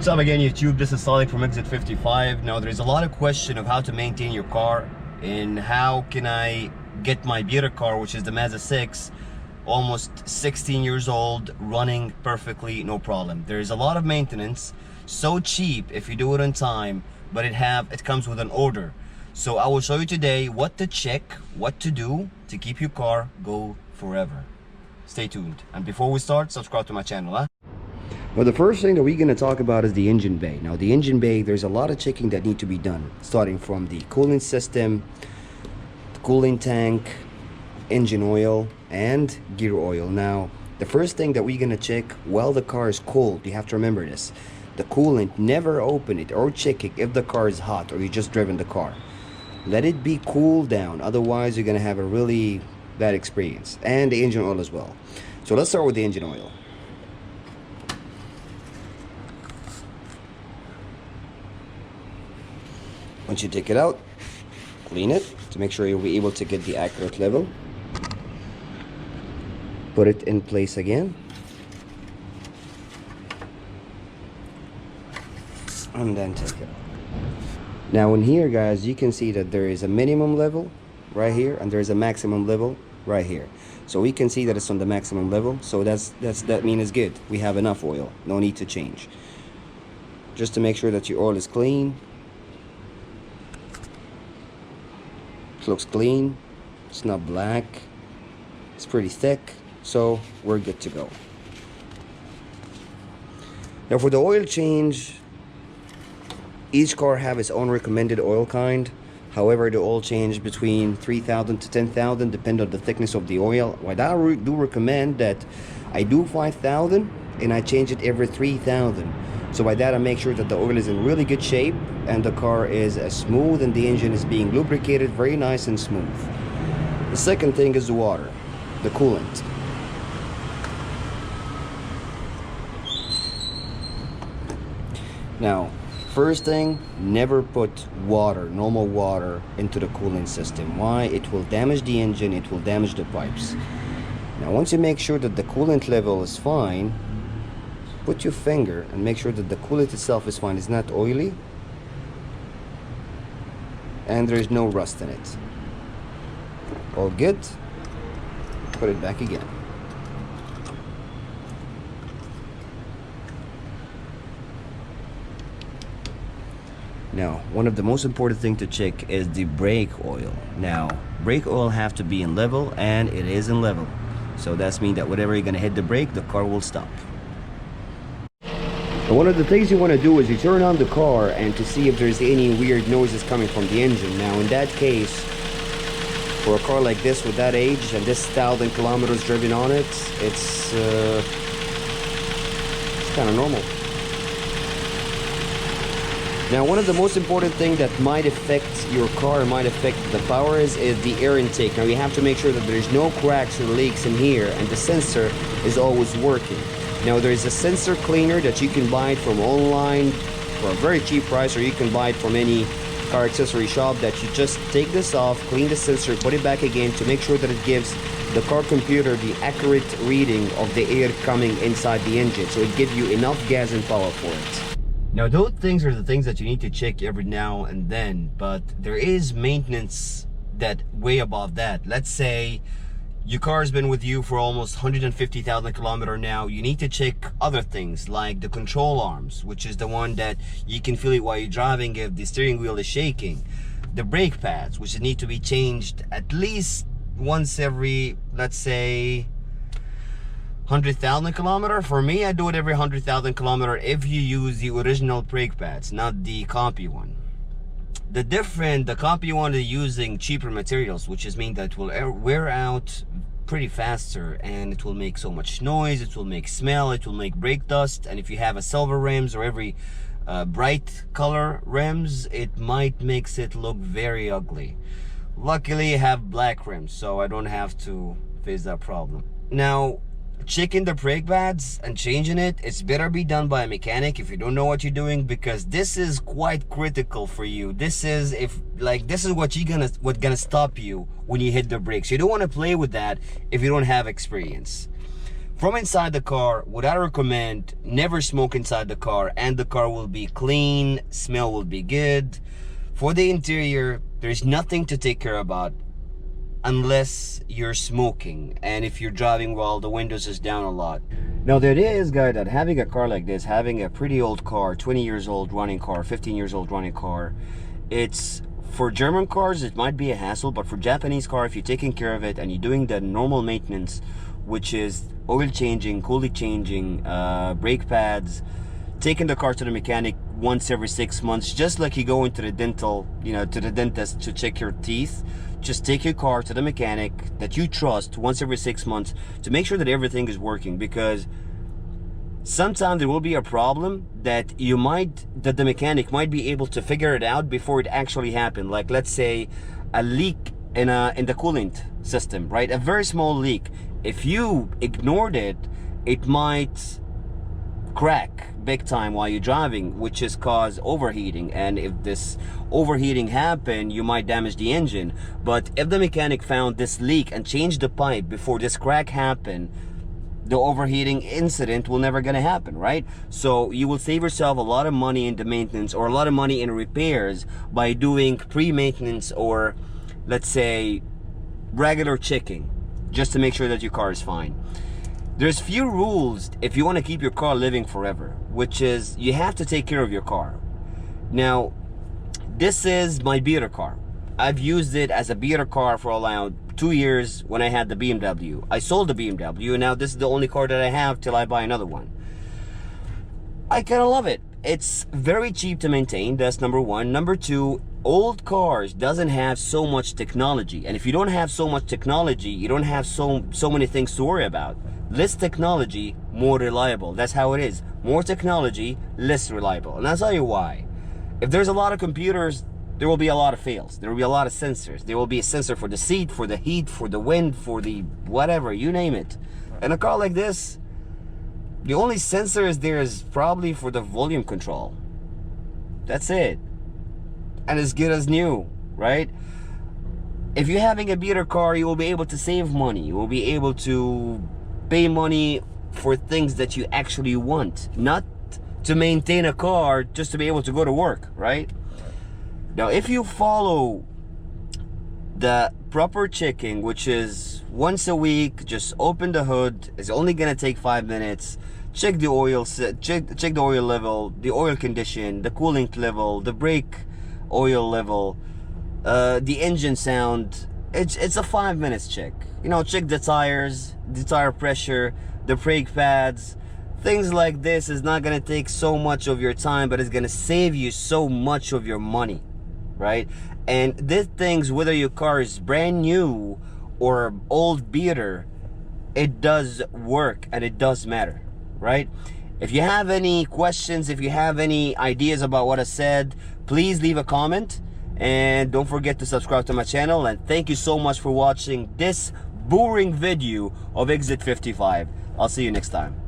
What's up again, YouTube? This is Salik from Exit 55. Now there's a lot of question of how to maintain your car and how can I get my beater car, which is the Mazda 6, almost 16 years old, running perfectly, no problem. There is a lot of maintenance, so cheap if you do it on time, but it comes with an order. So I will show you today what to check, what to do to keep your car go forever. Stay tuned. And before we start, subscribe to my channel, huh? Well, the first thing that we're going to talk about is the engine bay. Now, the engine bay, there's a lot of checking that need to be done, starting from the cooling system, the cooling tank, engine oil, and gear oil. Now, the first thing that we're going to check while the car is cold, you have to remember this. The coolant, never open it or check it if the car is hot or you just driven the car. Let it be cooled down, otherwise you're going to have a really bad experience. And the engine oil as well. So let's start with the engine oil. Once you take it out, clean it to make sure you'll be able to get the accurate level. Put it in place again. And then take it out. Now in here, guys, you can see that there is a minimum level right here and there's a maximum level right here. So we can see that it's on the maximum level. So that means it's good. We have enough oil. No need to change. Just to make sure that your oil is clean. It looks clean, it's not black, it's pretty thick, so we're good to go. Now for the oil change, each car have its own recommended oil kind. However, the oil change between 3,000 to 10,000 depend on the thickness of the oil. What I do recommend that I do 5,000 and I change it every 3,000. So by that I make sure that the oil is in really good shape and the car is smooth and the engine is being lubricated very nice and smooth. The second thing is the water, the coolant. Now, first thing, never put water, normal water, into the cooling system. Why? It will damage the engine, it will damage the pipes. Now once you make sure that the coolant level is fine, put your finger and make sure that the coolant itself is fine, it's not oily, and there is no rust in it. All good. Put it back again. Now, one of the most important thing to check is the brake oil. Now, brake oil have to be in level, and it is in level. So that means that whenever you're gonna hit the brake, the car will stop. And one of the things you want to do is you turn on the car and to see if there's any weird noises coming from the engine. Now in that case, for a car like this with that age and this 1,000 kilometers driven on it, it's kind of normal. Now one of the most important things that might affect your car, might affect the power is the air intake. Now you have to make sure that there's no cracks or leaks in here and the sensor is always working. Now there is a sensor cleaner that you can buy it from online for a very cheap price, or you can buy it from any car accessory shop that you just take this off, clean the sensor, put it back again to make sure that it gives the car computer the accurate reading of the air coming inside the engine, so it gives you enough gas and power for it. Now those things are the things that you need to check every now and then, but there is maintenance that way above that. Let's say your car has been with you for almost 150,000 kilometers now. You need to check other things like the control arms, which is the one that you can feel it while you're driving if the steering wheel is shaking. The brake pads, which need to be changed at least once every, let's say, 100,000 kilometers. For me, I do it every 100,000 kilometers if you use the original brake pads, not the copy one. The copy one is using cheaper materials, which is mean that it will wear out pretty faster and it will make so much noise, it will make smell, it will make brake dust, and if you have a silver rims or every bright color rims, it might makes it look very ugly. Luckily I have black rims, so I don't have to face that problem. Now, checking the brake pads and changing it's better be done by a mechanic if you don't know what you're doing, because this is quite critical for you. This is what's gonna stop you when you hit the brakes. You don't want to play with that if you don't have experience. From inside the car, what I recommend, never smoke inside the car, and the car will be clean, smell will be good. For the interior, there's nothing to take care about unless you're smoking and if you're driving while the windows is down a lot. Now the idea is, guys, that having a car like this, having a pretty old car, 20 years old running car, 15 years old running car, it's for German cars it might be a hassle, but for Japanese car, if you're taking care of it and you're doing the normal maintenance, which is oil changing, coolant changing, brake pads, taking the car to the mechanic once every 6 months, just like you go into the dental, to the dentist to check your teeth. Just take your car to the mechanic that you trust once every 6 months to make sure that everything is working, because sometimes there will be a problem that the mechanic might be able to figure it out before it actually happened. Like, let's say a leak in the coolant system, right? A very small leak. If you ignored it, it might crack big time while you're driving, which is cause overheating, and if this overheating happen, you might damage the engine. But if the mechanic found this leak and changed the pipe before this crack happened, the overheating incident will never gonna happen, right? So you will save yourself a lot of money in the maintenance or a lot of money in repairs by doing pre-maintenance, or let's say regular checking, just to make sure that your car is fine. There's few rules if you want to keep your car living forever, which is you have to take care of your car. Now, this is my beater car. I've used it as a beater car for around 2 years when I had the BMW. I sold the BMW, and now this is the only car that I have till I buy another one. I kind of love it. It's very cheap to maintain, that's number one. Number two, old cars doesn't have so much technology, and if you don't have so much technology, you don't have so many things to worry about. Less technology, more reliable. That's how it is. More technology, less reliable. And I'll tell you why. If there's a lot of computers, there will be a lot of fails. There will be a lot of sensors. There will be a sensor for the seat, for the heat, for the wind, for the whatever, you name it. And a car like this, the only sensor is there is probably for the volume control. That's it. And as good as new, right? If you're having a beater car, you will be able to save money. You will be able to pay money for things that you actually want, not to maintain a car just to be able to go to work, right? Now, if you follow the proper checking, which is once a week, just open the hood, it's only gonna take 5 minutes, check the oil, check the oil level, the oil condition, the coolant level, the brake oil level, the engine sound. It's a 5 minutes check. Check the tires, the tire pressure, the brake pads. Things like this is not gonna take so much of your time, but it's gonna save you so much of your money, right? And these things, whether your car is brand new or old beater, it does work and it does matter, right? If you have any questions, if you have any ideas about what I said, please leave a comment. And don't forget to subscribe to my channel. And thank you so much for watching this boring video of Exit 55. I'll see you next time.